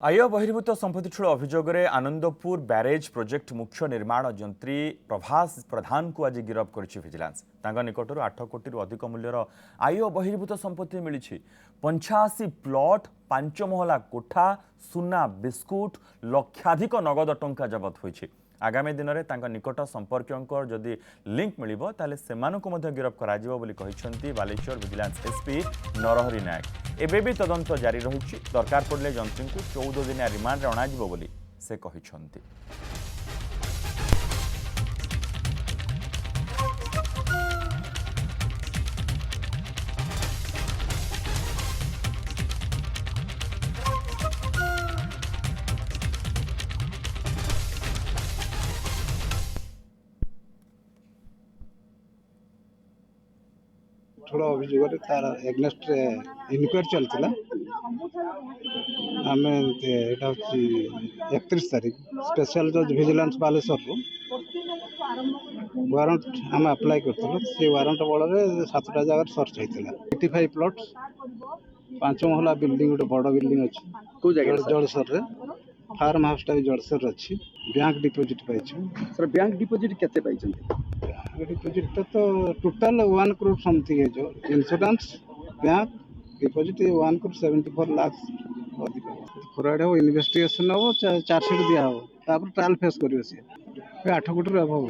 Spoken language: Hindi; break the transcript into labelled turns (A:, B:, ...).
A: आय बहिर्भूत संपत्ति ठूल अभियोग आनंदपुर ब्यारेज प्रोजेक्ट मुख्य निर्माण यंत्री प्रभास प्रधान को आज गिरफ्त कर विजिलेंस निकटर 8 कोटी अधिक मूल्यर आय बहिर्भूत संपत्ति मिली 85 प्लॉट 5 महला कोठा सुना बिस्कुट लक्षाधिक नगद टंका जबत होती। आगामी दिन में निकट संपर्क जदि लिंक मिल गिरफ्त कर बालेश्वर विजिलेंस एसपी नरहरि नायक। एबे भी तदंत जारी रही दरकार पड़े जंत्री को 14 दिनिया रिमांड अणाजिब से कहते।
B: थोड़ा अभियोग तार एग्नेस्ट इनक्वारी चलता आम 31 तारीख स्पेशल जज विजिलेंस बालेश्वर वारंट आम अप्लाई करूँ से वारंट बल 7टा जगह सर्च होता 85 प्लॉट 5 महला बिल्डिंग गोटे बड़ बिल्डिंग अच्छी जड़सर फार्म हाउसटा भी जड़सर अच्छी बैंक डिपोजिट पाई
C: सर बैंक डिपोजिट केते पाई
B: डिपोजिट तो टोटाल 1 करोड़ समथिंग है जो insurance bank deposit 1 crore 74 lakh forward हो इन्वेस्टिगेशन हो चार्जसीट दिया हो ट्रायल फेस कर 8 कोटी अभाव।